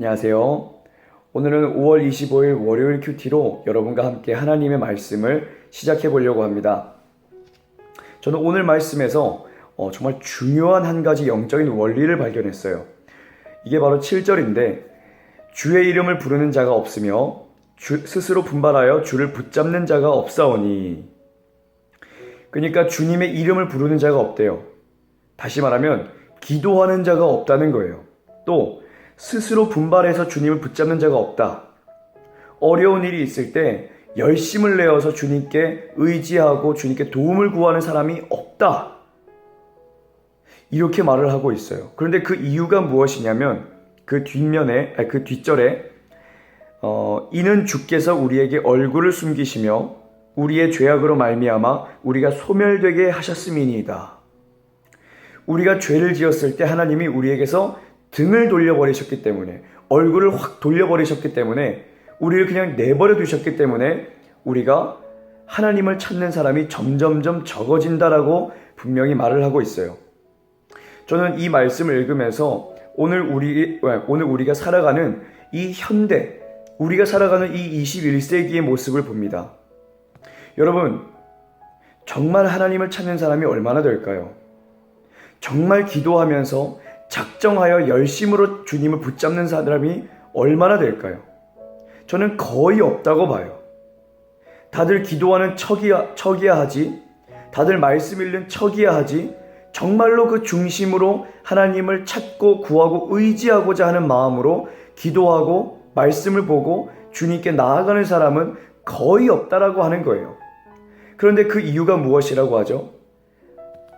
안녕하세요. 오늘은 5월 25일 월요일 큐티로 여러분과 함께 하나님의 말씀을 시작해 보려고 합니다. 저는 오늘 말씀에서 정말 중요한 한 가지 영적인 원리를 발견했어요. 이게 바로 7절인데 주의 이름을 부르는 자가 없으며 스스로 분발하여 주를 붙잡는 자가 없사오니. 그러니까 주님의 이름을 부르는 자가 없대요. 다시 말하면 기도하는 자가 없다는 거예요. 또 스스로 분발해서 주님을 붙잡는 자가 없다. 어려운 일이 있을 때 열심을 내어서 주님께 의지하고 주님께 도움을 구하는 사람이 없다. 이렇게 말을 하고 있어요. 그런데 그 이유가 무엇이냐면 그 뒷절에 이는 주께서 우리에게 얼굴을 숨기시며 우리의 죄악으로 말미암아 우리가 소멸되게 하셨음이니이다. 우리가 죄를 지었을 때 하나님이 우리에게서 등을 돌려버리셨기 때문에, 얼굴을 확 돌려버리셨기 때문에, 우리를 그냥 내버려 두셨기 때문에 우리가 하나님을 찾는 사람이 점점점 적어진다라고 분명히 말을 하고 있어요. 저는 이 말씀을 읽으면서 오늘 우리가 살아가는 이 현대, 우리가 살아가는 이 21세기의 모습을 봅니다. 여러분, 정말 하나님을 찾는 사람이 얼마나 될까요? 정말 기도하면서 작정하여 열심으로 주님을 붙잡는 사람이 얼마나 될까요? 저는 거의 없다고 봐요. 다들 기도하는 척이야 하지, 다들 말씀 읽는 척이야 하지, 정말로 그 중심으로 하나님을 찾고 구하고 의지하고자 하는 마음으로 기도하고 말씀을 보고 주님께 나아가는 사람은 거의 없다라고 하는 거예요. 그런데 그 이유가 무엇이라고 하죠?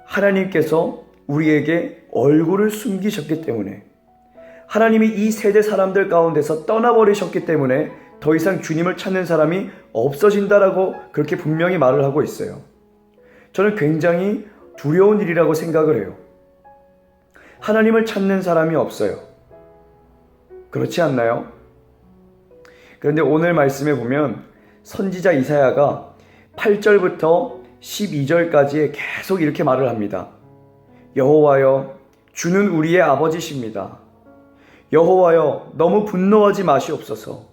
하나님께서 우리에게 얼굴을 숨기셨기 때문에, 하나님이 이 세대 사람들 가운데서 떠나버리셨기 때문에 더 이상 주님을 찾는 사람이 없어진다라고 그렇게 분명히 말을 하고 있어요. 저는 굉장히 두려운 일이라고 생각을 해요. 하나님을 찾는 사람이 없어요. 그렇지 않나요? 그런데 오늘 말씀에 보면 선지자 이사야가 8절부터 12절까지 계속 이렇게 말을 합니다. 여호와여, 주는 우리의 아버지십니다. 여호와여, 너무 분노하지 마시옵소서.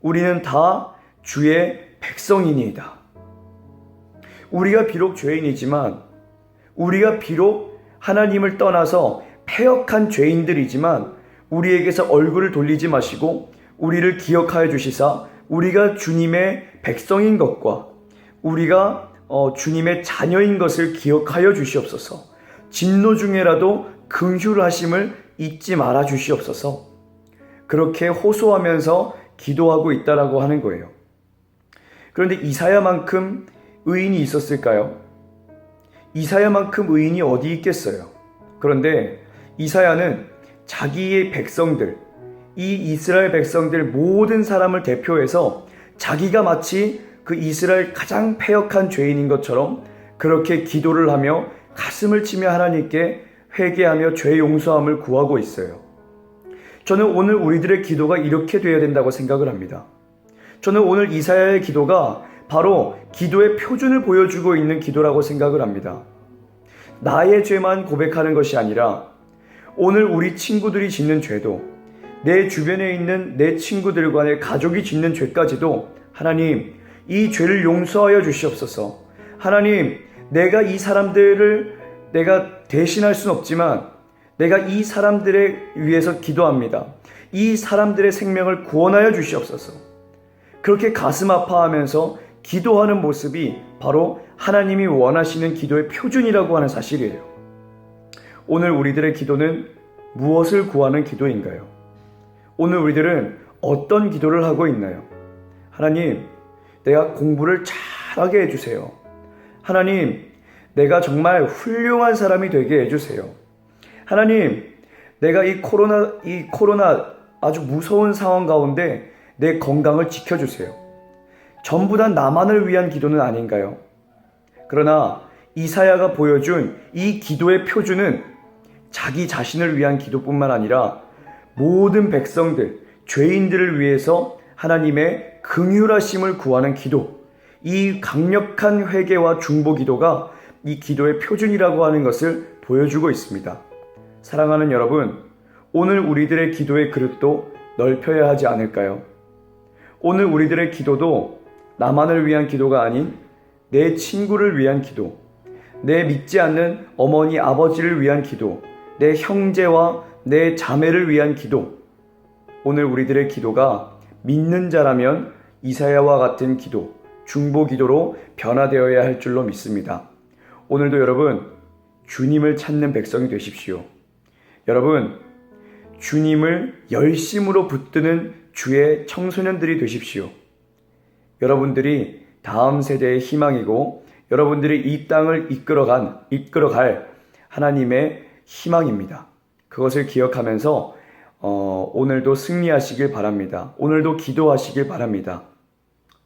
우리는 다 주의 백성이니이다. 우리가 비록 죄인이지만, 우리가 비록 하나님을 떠나서 패역한 죄인들이지만 우리에게서 얼굴을 돌리지 마시고 우리를 기억하여 주시사 우리가 주님의 백성인 것과 우리가 주님의 자녀인 것을 기억하여 주시옵소서. 진노 중에라도 긍휼하심을 잊지 말아 주시옵소서. 그렇게 호소하면서 기도하고 있다라고 하는 거예요. 그런데 이사야만큼 의인이 있었을까요? 이사야만큼 의인이 어디 있겠어요? 그런데 이사야는 자기의 백성들, 이 이스라엘 백성들 모든 사람을 대표해서 자기가 마치 그 이스라엘 가장 패역한 죄인인 것처럼 그렇게 기도를 하며 가슴을 치며 하나님께 회개하며 죄 용서함을 구하고 있어요. 저는 오늘 우리들의 기도가 이렇게 되어야 된다고 생각을 합니다. 저는 오늘 이사야의 기도가 바로 기도의 표준을 보여주고 있는 기도라고 생각을 합니다. 나의 죄만 고백하는 것이 아니라 오늘 우리 친구들이 짓는 죄도, 내 주변에 있는 내 친구들과 내 가족이 짓는 죄까지도 하나님, 이 죄를 용서하여 주시옵소서. 하나님, 내가 이 사람들을 내가 대신할 수는 없지만 내가 이 사람들에 위해서 기도합니다. 이 사람들의 생명을 구원하여 주시옵소서. 그렇게 가슴 아파하면서 기도하는 모습이 바로 하나님이 원하시는 기도의 표준이라고 하는 사실이에요. 오늘 우리들의 기도는 무엇을 구하는 기도인가요? 오늘 우리들은 어떤 기도를 하고 있나요? 하나님, 내가 공부를 잘하게 해주세요. 하나님, 내가 정말 훌륭한 사람이 되게 해주세요. 하나님, 내가 이 코로나 아주 무서운 상황 가운데 내 건강을 지켜주세요. 전부 다 나만을 위한 기도는 아닌가요? 그러나 이사야가 보여준 이 기도의 표준은 자기 자신을 위한 기도뿐만 아니라 모든 백성들, 죄인들을 위해서 하나님의 긍휼하심을 구하는 기도, 이 강력한 회개와 중보 기도가 이 기도의 표준이라고 하는 것을 보여주고 있습니다. 사랑하는 여러분, 오늘 우리들의 기도의 그릇도 넓혀야 하지 않을까요? 오늘 우리들의 기도도 나만을 위한 기도가 아닌 내 친구를 위한 기도, 내 믿지 않는 어머니, 아버지를 위한 기도, 내 형제와 내 자매를 위한 기도. 오늘 우리들의 기도가 믿는 자라면 이사야와 같은 기도, 중보 기도로 변화되어야 할 줄로 믿습니다. 오늘도 여러분, 주님을 찾는 백성이 되십시오. 여러분, 주님을 열심으로 붙드는 주의 청소년들이 되십시오. 여러분들이 다음 세대의 희망이고 여러분들이 이 땅을 이끌어갈 하나님의 희망입니다. 그것을 기억하면서 오늘도 승리하시길 바랍니다. 오늘도 기도하시길 바랍니다.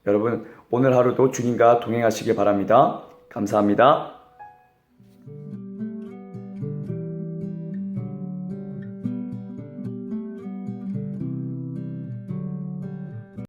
여러분, 오늘 하루도 주님과 동행하시길 바랍니다. 감사합니다.